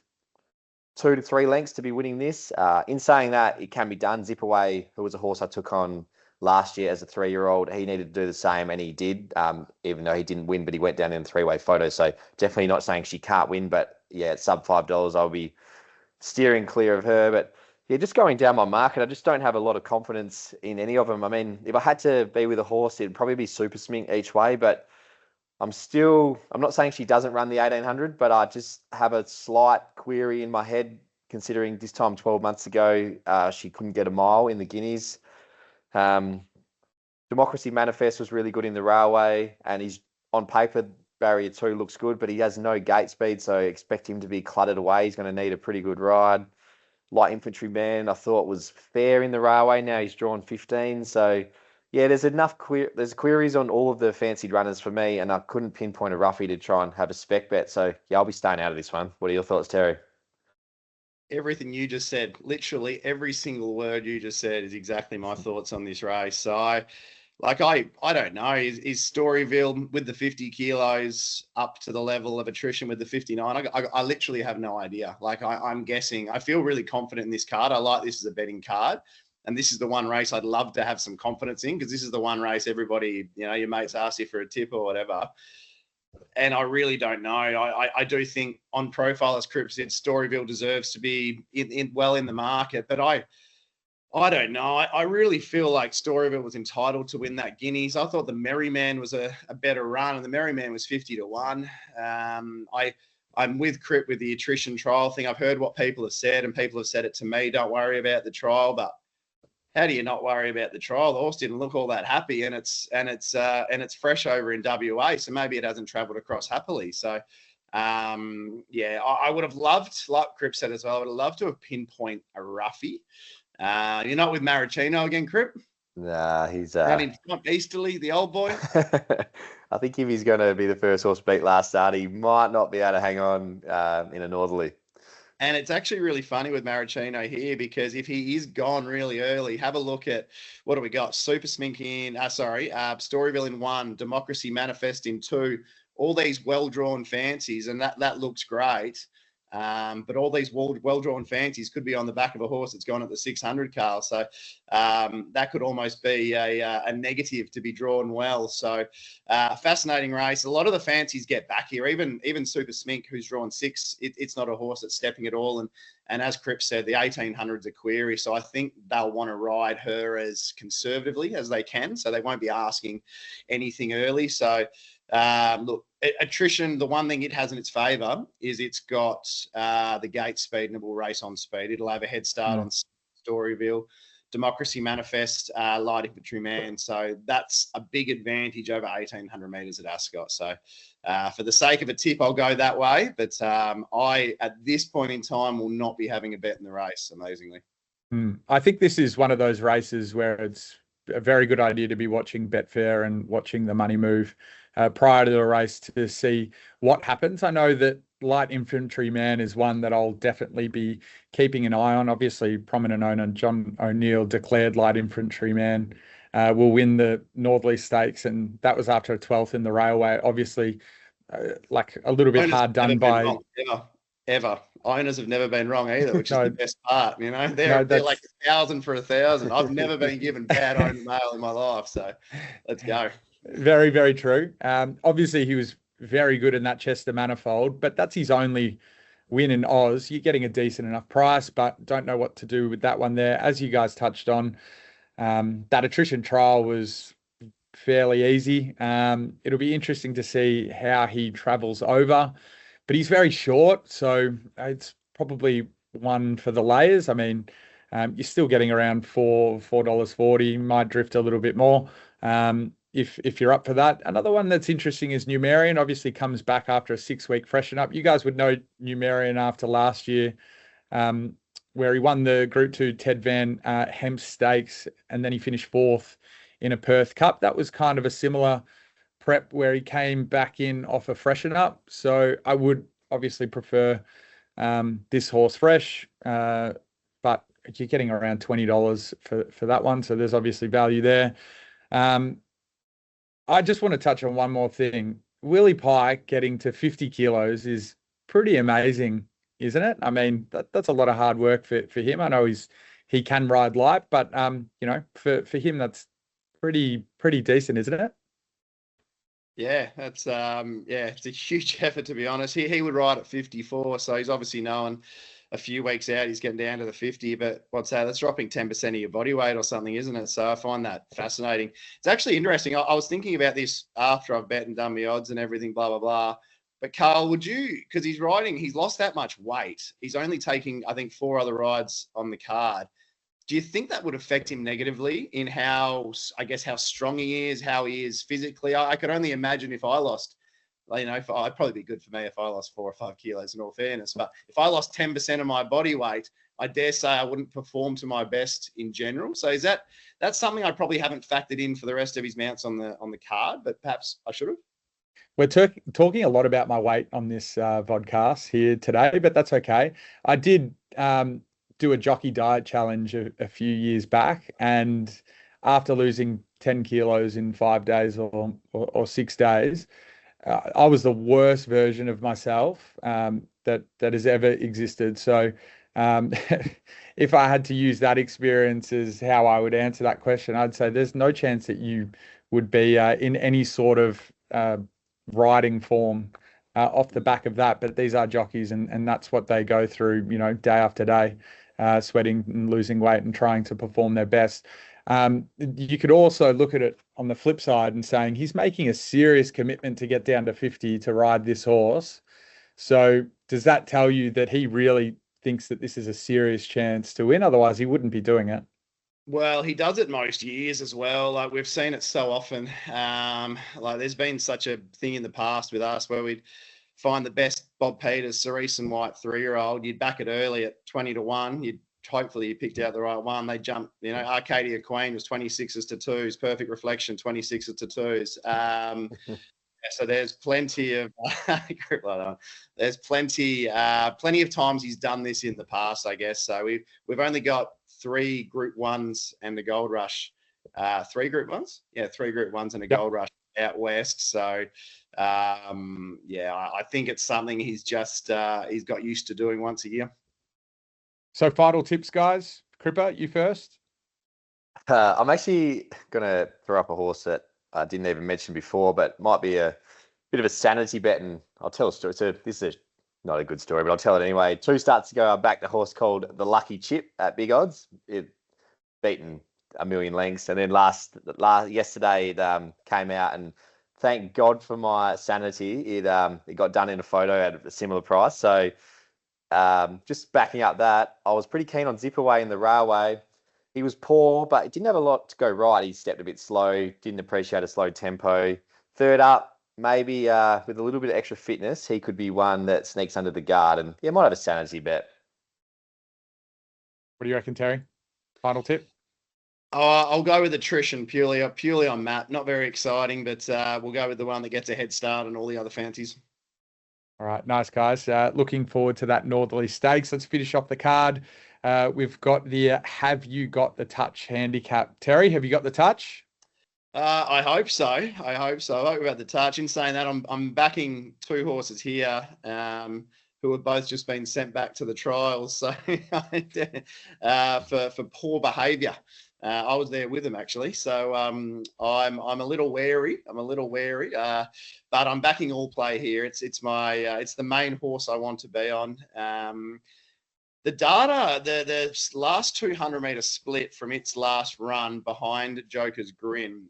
Speaker 2: 2 to 3 lengths to be winning this. In saying that, it can be done. Zip Away, who was a horse I took on last year as a 3-year-old, he needed to do the same, and he did, even though he didn't win, but he went down in a 3-way photo. So definitely not saying she can't win, but yeah, at sub $5, I'll be steering clear of her. But yeah, just going down my market, I just don't have a lot of confidence in any of them. I mean, if I had to be with a horse, it'd probably be Super Smink each way, but I'm not saying she doesn't run the 1800, but I just have a slight query in my head, considering this time 12 months ago, she couldn't get a mile in the Guineas. Democracy Manifest was really good in the Railway, and he's on paper, barrier 2 looks good, but he has no gate speed, so expect him to be cluttered away. He's going to need a pretty good ride. Light Infantryman, I thought was fair in the Railway. Now he's drawn 15, so Yeah, there's enough there's queries on all of the fancied runners for me, and I couldn't pinpoint a roughie to try and have a spec bet. So yeah, I'll be staying out of this one. What are your thoughts, Terry?
Speaker 3: Everything you just said, literally every single word you just said, is exactly my thoughts on this race. So I don't know. Is Storyville with the 50 kilos up to the level of attrition with the 59? I literally have no idea. Like I'm guessing. I feel really confident in this card. I like this as a betting card. And this is the one race I'd love to have some confidence in, because this is the one race everybody, your mates ask you for a tip or whatever. And I really don't know. I do think on profile, as Cripps said, Storyville deserves to be well in the market. But I don't know. I really feel like Storyville was entitled to win that Guineas. I thought the Merryman was a better run, and the Merryman was 50-1. I'm with Cripps with the attrition trial thing. I've heard what people have said, and people have said it to me. Don't worry about the trial, but how do you not worry about the trial? The horse didn't look all that happy, and it's fresh over in WA, so maybe it hasn't travelled across happily. So, I would have loved, like Cripps said as well, I would have loved to have pinpoint a roughie. You're not with Maricino again, Cripps?
Speaker 2: Nah, he's
Speaker 3: Easterly, the old boy.
Speaker 2: I think if he's going to be the first horse beat last start, he might not be able to hang on in a Northerly.
Speaker 3: And it's actually really funny with Maricino here, because if he is gone really early, have a look at what do we got? Super Smink in, Storyville in 1, Democracy Manifest in 2, all these well-drawn fancies, and that looks great. But all these well-drawn fancies could be on the back of a horse that's gone at the 600, Karl. So that could almost be a negative to be drawn well. So fascinating race. A lot of the fancies get back here. Even Super Smink, who's drawn 6, it's not a horse that's stepping at all. And as Cripps said, the 1800's a query. So I think they'll want to ride her as conservatively as they can. So they won't be asking anything early. So look, attrition, the one thing it has in its favour is it's got the gate speed, and it will race on speed. It'll have a head start on Storyville, Democracy Manifest, Light Infantryman. So that's a big advantage over 1,800 metres at Ascot. So for the sake of a tip, I'll go that way. But I, at this point in time, will not be having a bet in the race, amazingly.
Speaker 1: I think this is one of those races where it's a very good idea to be watching Betfair and watching the money move prior to the race to see what happens. I know that Light Infantryman is one that I'll definitely be keeping an eye on. Obviously, prominent owner John O'Neill declared Light Infantryman will win the Northerly Stakes, and that was after a 12th in the railway. Obviously, like a little bit
Speaker 3: Owners
Speaker 1: hard done by...
Speaker 3: wrong, ever. Owners have never been wrong either, which is the best part. They're like 1,000 for 1,000. I've never been given bad owner mail in my life, so let's go.
Speaker 1: Very, very true. Obviously, he was very good in that Chester Manifold, but that's his only win in Oz. You're getting a decent enough price, but don't know what to do with that one there. As you guys touched on, that attrition trial was fairly easy. It'll be interesting to see how he travels over, but he's very short, so it's probably one for the layers. I mean, you're still getting around $4.40, might drift a little bit more. If you're up for that. Another one that's interesting is Numerian. Obviously comes back after a 6-week freshen up. You guys would know Numerian after last year, where he won the Group 2 Ted Van Hemp Stakes, and then he finished 4th in a Perth Cup. That was kind of a similar prep where he came back in off a freshen up. So I would obviously prefer this horse fresh, but you're getting around $20 for that one. So there's obviously value there. I just want to touch on one more thing. Willie Pike getting to 50 kilos is pretty amazing, isn't it? I mean, that's a lot of hard work for him. I know he can ride light, but for him, that's pretty decent, isn't it?
Speaker 3: Yeah, that's it's a huge effort, to be honest. He would ride at 54, so he's obviously known a few weeks out he's getting down to the 50, but what's that? That's dropping 10% of your body weight or something, isn't it? So I find that fascinating. It's actually interesting. I was thinking about this after I've bet and done my odds and everything, blah, blah, blah. But Karl, because he's lost that much weight. He's only taking, I think, 4 other rides on the card. Do you think that would affect him negatively in how strong he is, how he is physically? I could only imagine if I lost, it'd probably be good for me if I lost 4 or 5 kilos in all fairness. But if I lost 10% of my body weight I dare say I wouldn't perform to my best in general. So that's something I probably haven't factored in for the rest of his mounts on the card, but perhaps I should have.
Speaker 1: We're talking a lot about my weight on this vodcast here today, but that's okay. I did do a jockey diet challenge a few years back, and after losing 10 kilos in 5 days or 6 days, I was the worst version of myself that has ever existed. So if I had to use that experience as how I would answer that question, I'd say there's no chance that you would be in any sort of riding form off the back of that. But these are jockeys, and that's what they go through, you know, day after day, sweating and losing weight and trying to perform their best. You could also look at it on the flip side and saying he's making a serious commitment to get down to 50 to ride this horse. So does that tell you that he really thinks that this is a serious chance to win? Otherwise, he wouldn't be doing it.
Speaker 3: Well, he does it most years as well. Like, we've seen it so often. Like, there's been such a thing in the past with us where we'd find the best Bob Peters, Cerise and White 3-year-old. You'd back it early at 20-1. Hopefully you picked out the right one. They jumped, you know, Arcadia Queen was 26s to 2s, Perfect Reflection 26s to 2s. So there's plenty of there's plenty of times he's done this in the past, I guess. So we've only got 3 Group 1s and the Gold Rush. 3 Group 1s? Yeah, 3 Group 1s and a Gold Rush out west. So I think it's something he's just he's got used to doing once a year.
Speaker 1: So final tips, guys. Cripper, you first.
Speaker 2: I'm actually going to throw up a horse that I didn't even mention before, but might be a bit of a sanity bet, and I'll tell a story. So this is not a good story, but I'll tell it anyway. 2 starts ago, I backed a horse called the Lucky Chip at big odds. It beaten a million lengths, and then yesterday it came out, and thank God for my sanity, it got done in a photo at a similar price. So just backing up that, I was pretty keen on Zip Away in the railway. He was poor, but he didn't have a lot to go right. He stepped a bit slow, didn't appreciate a slow tempo. Third up, maybe with a little bit of extra fitness, he could be one that sneaks under the guard, and might have a sanity bet.
Speaker 1: What do you reckon, Terry? Final tip?
Speaker 3: I'll go with attrition purely on Matt. Not very exciting, but we'll go with the one that gets a head start and all the other fancies.
Speaker 1: All right, nice, guys. Looking forward to that Northerly Stakes. Let's finish off the card. We've got the Have You Got the Touch handicap. Terry, have you got the touch?
Speaker 3: I hope so. I hope about the touch. In saying that, I'm backing 2 horses here who have both just been sent back to the trials. So for poor behaviour. I was there with them actually, so I'm a little wary. But I'm backing All Play here. It's the main horse I want to be on. The data, the last 200-meter split from its last run behind Joker's Grin,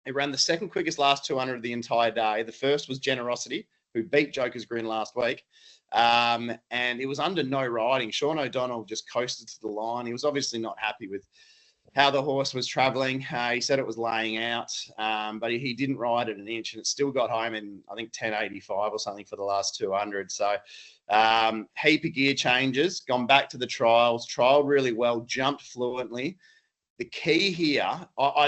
Speaker 3: it ran the second quickest last 200 of the entire day. The first was Generosity, who beat Joker's Grin last week. And it was under no riding. Sean O'Donnell just coasted to the line. He was obviously not happy with how the horse was travelling. He said it was laying out, but he didn't ride it an inch, and it still got home in, I think, 10.85 or something for the last 200. So heap of gear changes, gone back to the trials, trialled really well, jumped fluently. The key here,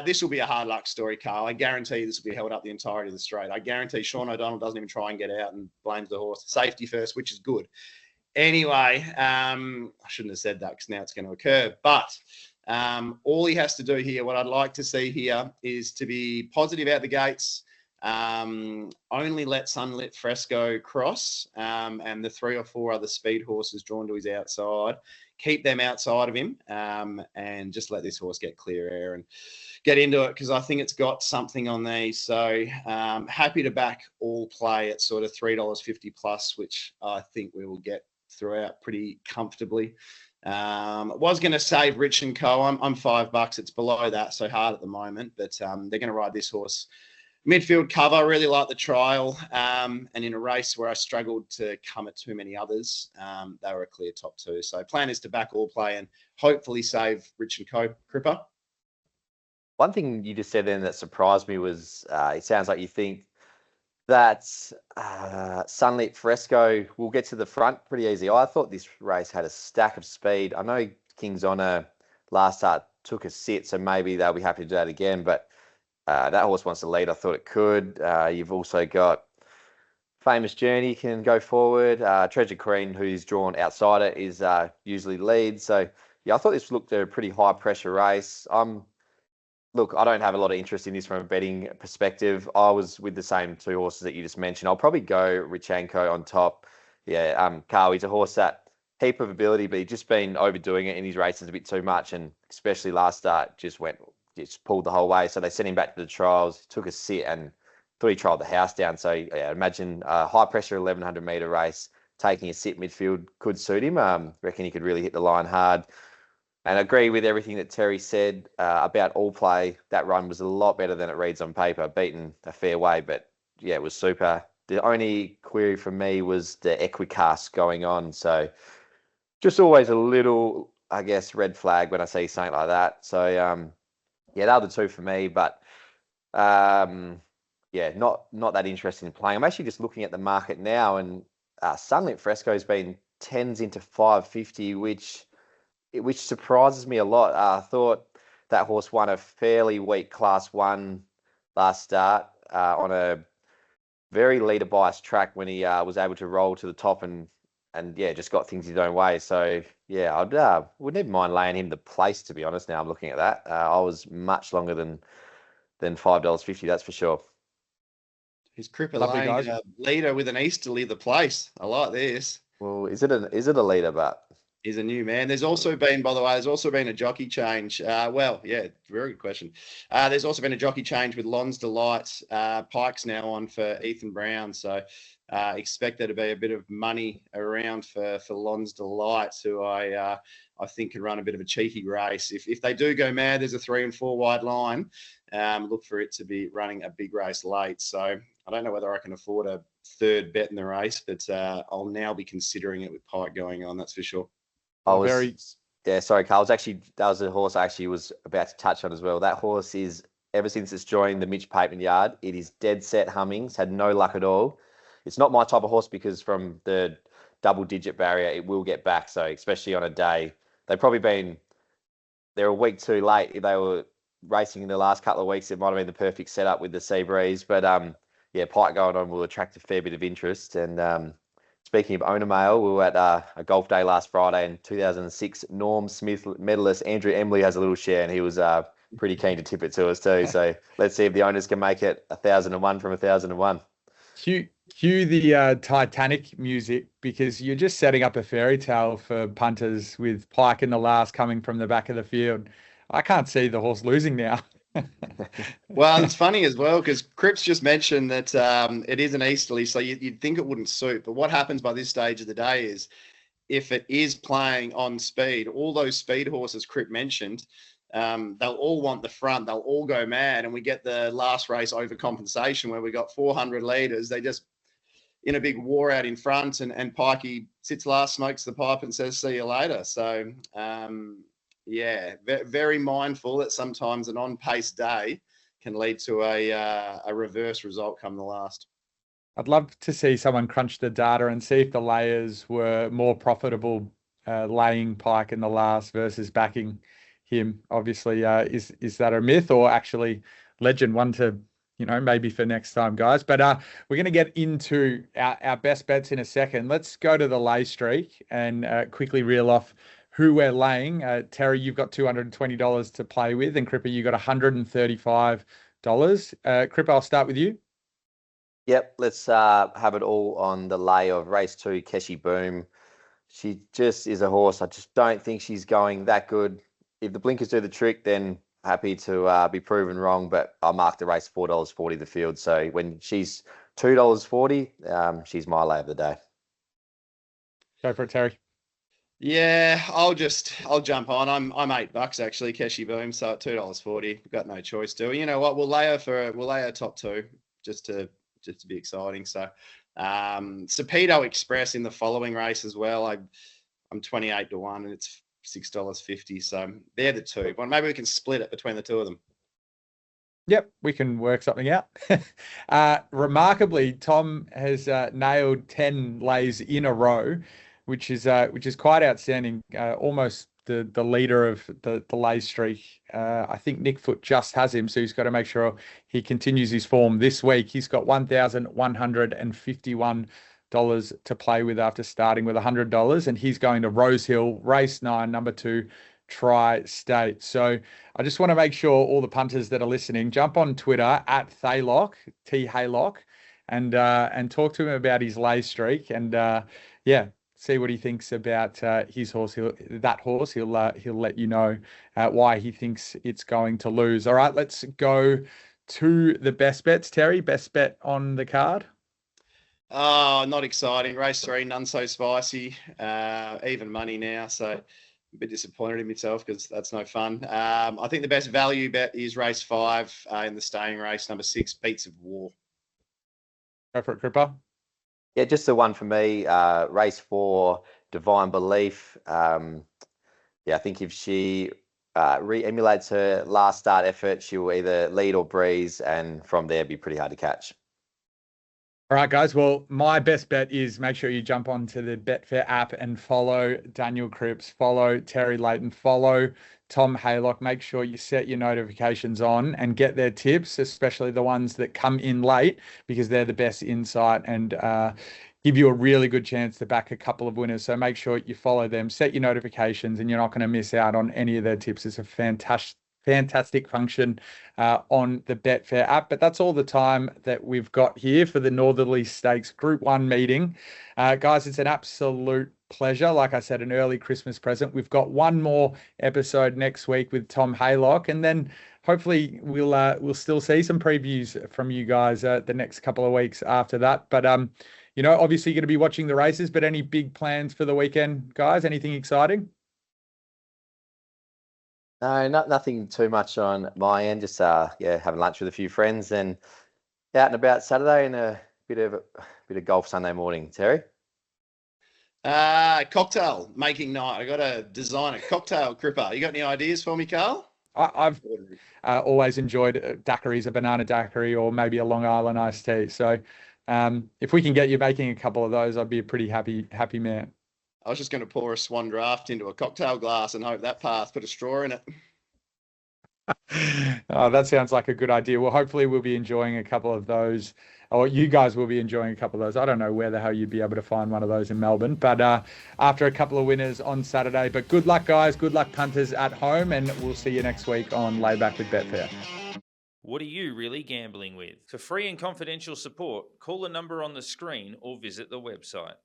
Speaker 3: this will be a hard luck story, Carl. I guarantee this will be held up the entirety of the straight. I guarantee Sean O'Donnell doesn't even try and get out and blames the horse. Safety first, which is good. Anyway, I shouldn't have said that because now it's going to occur. But all he has to do here, what I'd like to see here, is to be positive out the gates, only let Sunlit Fresco cross, and the 3 or 4 other speed horses drawn to his outside. Keep them outside of him, and just let this horse get clear air and get into it, because I think it's got something on these. So happy to back All Play at sort of $3.50 plus, which I think we will get throughout pretty comfortably. Was going to save Rich and Co. I'm $5. It's below that, so hard at the moment, but they're going to ride this horse. Midfield cover, I really like the trial, and in a race where I struggled to come at too many others, they were a clear top 2. So plan is to back All Play and hopefully save Rich and Co. Cripper.
Speaker 2: One thing you just said then that surprised me was it sounds like you think That's Sunlit Fresco. We'll get to the front pretty easy. I thought this race had a stack of speed. I know King's Honor last start took a sit, so maybe they'll be happy to do that again. But that horse wants to lead. I thought it could. You've also got Famous Journey can go forward. Treasure Queen, who's drawn outside it, is usually lead. So yeah, I thought this looked a pretty high pressure race. Look, I don't have a lot of interest in this from a betting perspective. I was with the same two horses that you just mentioned. I'll probably go Richanko on top. Yeah, Carl, he's a horse that heap of ability, but he's just been overdoing it in his races a bit too much, and especially last start just pulled the whole way. So they sent him back to the trials, took a sit, and thought he trialled the house down. So yeah, imagine a high pressure 1100 meter race, taking a sit midfield could suit him. Reckon he could really hit the line hard. And I agree with everything that Terry said about All Play. That run was a lot better than it reads on paper, beaten a fair way, but yeah, it was super. The only query for me was the Equicast going on. So just always a little, I guess, red flag when I see something like that. So yeah, they were the two for me, but yeah, not that interested in playing. I'm actually just looking at the market now, and Sunlit Fresco's been 10s into 550, which surprises me a lot. I thought that horse won a fairly weak Class 1 last start on a very leader biased track when he was able to roll to the top and yeah, just got things his own way. So yeah, I wouldn't even mind laying him the place, to be honest. Now I'm looking at that. I was much longer than $5.50, that's for sure.
Speaker 3: He's Cripps laying leader with an easterly the place. I like this.
Speaker 2: Well, is it a leader, but
Speaker 3: he's a new man. There's also been, by the way, a jockey change. Well, yeah, very good question. There's also been a jockey change with Lon's Delight. Pike's now on for Ethan Brown. So expect there to be a bit of money around for Lon's Delight, who I think can run a bit of a cheeky race. If they do go mad, there's a 3 and 4 wide line. Look for it to be running a big race late. So I don't know whether I can afford a third bet in the race, but I'll now be considering it with Pike going on, that's for sure.
Speaker 2: Sorry, Carl. That was a horse I actually was about to touch on as well. That horse is, ever since it's joined the Mitch Pateman yard, it is dead set humming. It's had no luck at all. It's not my type of horse because from the double-digit barrier, it will get back. So especially on a day, they're a week too late. If they were racing in the last couple of weeks, it might have been the perfect setup with the sea breeze. But yeah, Pike going on will attract a fair bit of interest. And speaking of owner mail, we were at a golf day last Friday, and 2006 Norm Smith medalist Andrew Embley has a little share, and he was pretty keen to tip it to us too. So let's see if the owners can make it 1,001 from 1,001.
Speaker 1: Cue the Titanic music, because you're just setting up a fairy tale for punters with Pike in the last coming from the back of the field. I can't see the horse losing now.
Speaker 3: Well, it's funny as well because Cripps just mentioned that it is an easterly, so you'd think it wouldn't suit. But what happens by this stage of the day is if it is playing on speed, all those speed horses Cripps mentioned, they'll all want the front. They'll all go mad, and we get the last race overcompensation where we got 400 leaders. They just in a big war out in front, and Pikey sits last, smokes the pipe, and says, "See you later." So. Yeah, very mindful that sometimes an on-pace day can lead to a reverse result come the last.
Speaker 1: I'd love to see someone crunch the data and see if the layers were more profitable laying Pike in the last versus backing him. Obviously, is that a myth or actually legend? One to, maybe for next time, guys. But we're going to get into our best bets in a second. Let's go to the lay streak and quickly reel off who we're laying. Terry, you've got $220 to play with, and Cripper, you got $135. Cripper, I'll start with you.
Speaker 2: Yep, let's have it all on the lay of race 2, Keshi Boom. She just is a horse. I just don't think she's going that good. If the blinkers do the trick, then happy to be proven wrong, but I marked the race $4.40 the field. So when she's $2.40, she's my lay of the day.
Speaker 1: Go for it, Terry.
Speaker 3: Yeah, I'll jump on. I'm $8 actually, Keshi Boom. So at $2.40, we've got no choice, do we? You know what? We'll lay her top 2 just to be exciting. So Sapedo Express in the following race as well. I'm 28 to 1, and it's $6.50. So they're the two. Well, maybe we can split it between the two of them.
Speaker 1: Yep, we can work something out. Remarkably, Tom has nailed 10 lays in a row, which is quite outstanding. Almost the leader of the lay streak. I think Nick Foot just has him, so he's got to make sure he continues his form this week. He's got $1,151 to play with after starting with $100, and he's going to Rosehill, race 9, number 2, Tri-State. So I just want to make sure all the punters that are listening jump on Twitter at Haylock, T Haylock, and talk to him about his lay streak, and see what he thinks about his horse. He'll let you know why he thinks it's going to lose. All right, let's go to the best bets. Terry, best bet on the card?
Speaker 3: Oh, not exciting. Race 3, none so spicy. Even money now, so a bit disappointed in myself because that's no fun. I think the best value bet is race 5 in the staying race, number 6, Beats of War.
Speaker 1: Go for it, Cripper.
Speaker 2: Yeah, just the one for me. Race 4, Divine Belief. I think if she re-emulates her last start effort, she will either lead or breeze, and from there be pretty hard to catch.
Speaker 1: All right, guys. Well, my best bet is make sure you jump onto the Betfair app and follow Daniel Cripps, follow Terry Leighton, follow Tom Haylock. Make sure you set your notifications on and get their tips, especially the ones that come in late, because they're the best insight and give you a really good chance to back a couple of winners. So make sure you follow them, set your notifications, and you're not going to miss out on any of their tips. It's a fantastic function on the Betfair app. But that's all the time that we've got here for the Northerly Stakes Group 1 meeting. Guys, it's an absolute pleasure. Like I said, an early Christmas present. We've got one more episode next week with Tom Haylock, and then hopefully we'll still see some previews from you guys the next couple of weeks after that. But obviously you're going to be watching the races, but any big plans for the weekend, guys? Anything exciting?
Speaker 2: No, nothing too much on my end. Just having lunch with a few friends and out and about Saturday, and a bit of golf Sunday morning. Terry?
Speaker 3: Cocktail making night. I got to design a cocktail, Cripper. You got any ideas for me, Karl?
Speaker 1: I've always enjoyed daiquiris, a banana daiquiri, or maybe a Long Island iced tea. So if we can get you making a couple of those, I'd be a pretty happy man.
Speaker 3: I was just going to pour a SWAN draft into a cocktail glass and hope that passed, put a straw in it.
Speaker 1: Oh, that sounds like a good idea. Well, hopefully we'll be enjoying a couple of those, or you guys will be enjoying a couple of those. I don't know where the hell you'd be able to find one of those in Melbourne, but after a couple of winners on Saturday. But good luck, guys. Good luck, punters at home, and we'll see you next week on Layback with Betfair.
Speaker 4: What are you really gambling with? For free and confidential support, call the number on the screen or visit the website.